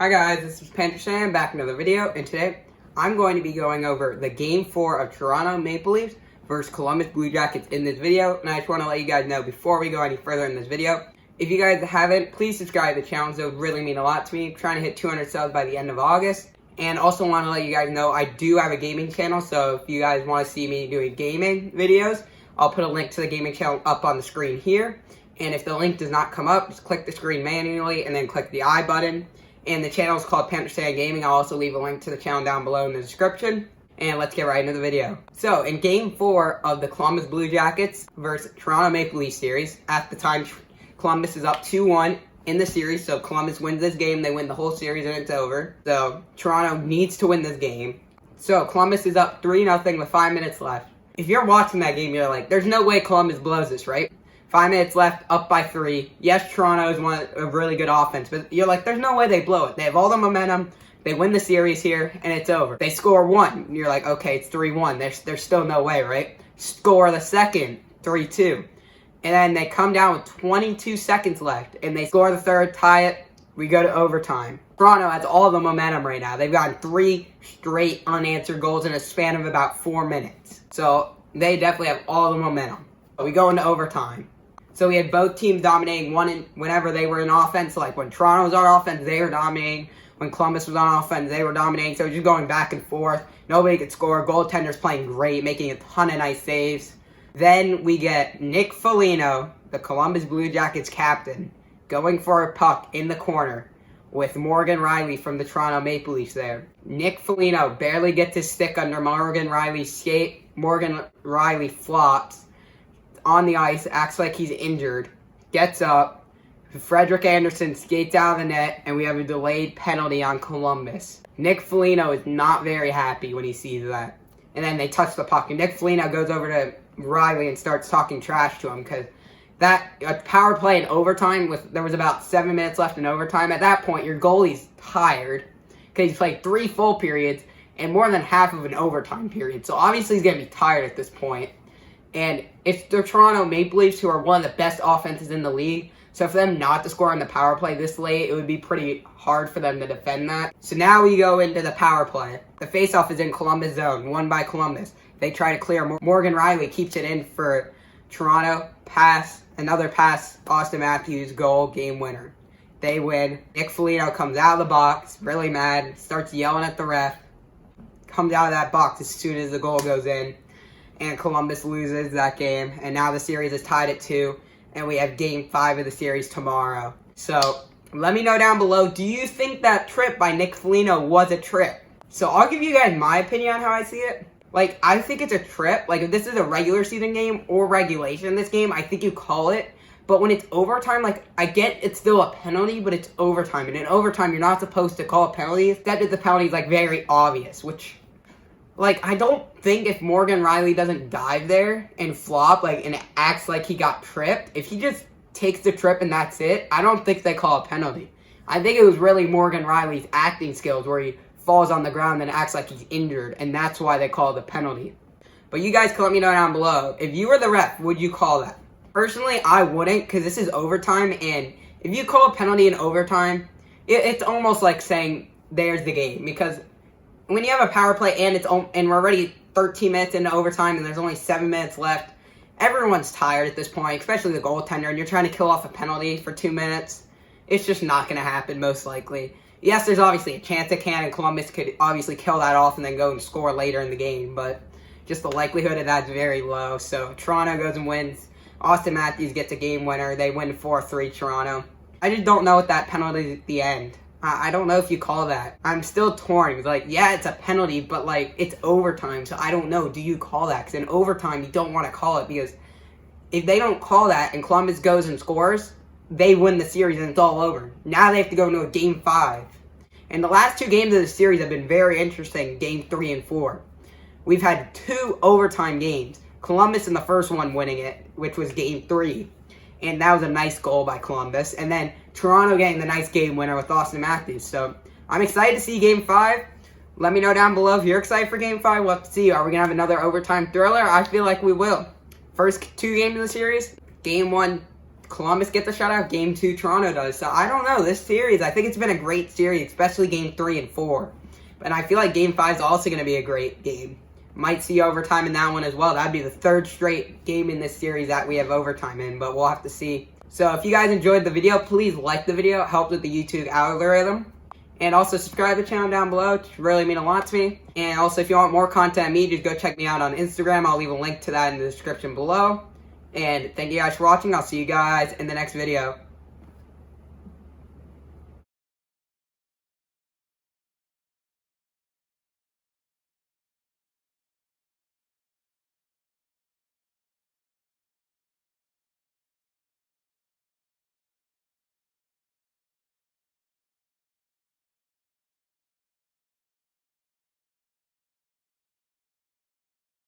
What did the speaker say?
Hi guys, this is Panther Sam back in another video, and today I'm going to be going over the Game 4 of Toronto Maple Leafs versus Columbus Blue Jackets in this video. And I just want to let you guys know before we go any further in this video, if you guys haven't, please subscribe to the channel. It would really mean a lot to me. I'm trying to hit 200 subs by the end of August. And also want to let you guys know I do have a gaming channel, so if you guys want to see me doing gaming videos, I'll put a link to the gaming channel up on the screen here. And if the link does not come up, just click the screen manually and then click the I button. And the channel is called Panther Sam Gaming. I'll also leave a link to the channel down below in the description. And let's get right into the video. So, in Game 4 of the Columbus Blue Jackets versus Toronto Maple Leafs series, at the time, Columbus is up 2-1 in the series. So, Columbus wins this game, they win the whole series, and it's over. So, Toronto needs to win this game. So, Columbus is up 3-0 with 5 minutes left. If you're watching that game, you're like, there's no way Columbus blows this, right? 5 minutes left, up by 3. Yes, Toronto is a really good offense, but you're like, there's no way they blow it. They have all the momentum. They win the series here, and it's over. They score 1. And you're like, okay, it's 3-1. There's still no way, right? Score the second, 3-2. And then they come down with 22 seconds left, and they score the third, tie it. We go to overtime. Toronto has all the momentum right now. They've gotten 3 straight unanswered goals in a span of about 4 minutes. So they definitely have all the momentum. But we go into overtime. So we had both teams dominating whenever they were in offense. Like when Toronto was on offense, they were dominating. When Columbus was on offense, they were dominating. So just going back and forth. Nobody could score. Goaltender's playing great, making a ton of nice saves. Then we get Nick Foligno, the Columbus Blue Jackets captain, going for a puck in the corner with Morgan Rielly from the Toronto Maple Leafs there. Nick Foligno barely gets his stick under Morgan Rielly's skate. Morgan Rielly flops on the ice, acts like he's injured, gets up, Frederik Andersen skates out of the net, and we have a delayed penalty on Columbus. Nick Foligno is not very happy when he sees that. And then they touch the puck, and Nick Foligno goes over to Rielly and starts talking trash to him, because a power play in overtime, there was about 7 minutes left in overtime. At that point, your goalie's tired, because he's played 3 full periods, and more than half of an overtime period. So obviously he's going to be tired at this point. And it's the Toronto Maple Leafs, who are one of the best offenses in the league. So for them not to score on the power play this late, it would be pretty hard for them to defend that. So now we go into the power play. The faceoff is in Columbus zone, won by Columbus. They try to clear. Morgan Rielly keeps it in for Toronto. Another pass, Austin Matthews, goal, game winner. They win. Nick Foligno comes out of the box, really mad, starts yelling at the ref. Comes out of that box as soon as the goal goes in. And Columbus loses that game, and now the series is tied at 2, and we have Game 5 of the series tomorrow. So, let me know down below, do you think that trip by Nick Foligno was a trip? So, I'll give you guys my opinion on how I see it. Like, I think it's a trip. Like, if this is a regular season game or regulation in this game, I think you call it. But when it's overtime, like, I get it's still a penalty, but it's overtime. And in overtime, you're not supposed to call penalties. That the penalty is, like, very obvious, which... Like, I don't think if Morgan Rielly doesn't dive there and flop, like, and acts like he got tripped, if he just takes the trip and that's it, I don't think they call a penalty. I think it was really Morgan Rielly's acting skills where he falls on the ground and acts like he's injured, and that's why they call the penalty. But you guys can let me know down below. If you were the ref, would you call that? Personally, I wouldn't, because this is overtime, and if you call a penalty in overtime, it's almost like saying, there's the game, because... when you have a power play and we're already 13 minutes into overtime and there's only 7 minutes left, everyone's tired at this point, especially the goaltender, and you're trying to kill off a penalty for 2 minutes. It's just not going to happen, most likely. Yes, there's obviously a chance it can, and Columbus could obviously kill that off and then go and score later in the game, but just the likelihood of that's very low. So Toronto goes and wins. Austin Matthews gets a game winner. They win 4-3 Toronto. I just don't know what that penalty at the end. I don't know if you call that. I'm still torn. It's like, yeah, it's a penalty, but, like, it's overtime, so I don't know. Do you call that? Because in overtime, you don't want to call it, because if they don't call that and Columbus goes and scores, they win the series and it's all over. Now they have to go into a Game 5. And the last 2 games of the series have been very interesting, Game 3 and 4. We've had 2 overtime games. Columbus in the first one winning it, which was Game 3. And that was a nice goal by Columbus. And then Toronto getting the nice game winner with Austin Matthews. So I'm excited to see Game 5. Let me know down below if you're excited for Game 5. We'll have to see. Are we going to have another overtime thriller? I feel like we will. First 2 games of the series. Game 1, Columbus gets a shutout, Game 2 Toronto does. So I don't know, this series, I think it's been a great series, especially Game 3 and 4. And I feel like Game 5 is also going to be a great game. Might see overtime in that one as well. That'd be the third straight game in this series that we have overtime in, but we'll have to see. So if you guys enjoyed the video, please like the video. It helps with the YouTube algorithm. And also subscribe to the channel down below. It really means a lot to me. And also if you want more content of me, just go check me out on Instagram. I'll leave a link to that in the description below. And thank you guys for watching. I'll see you guys in the next video.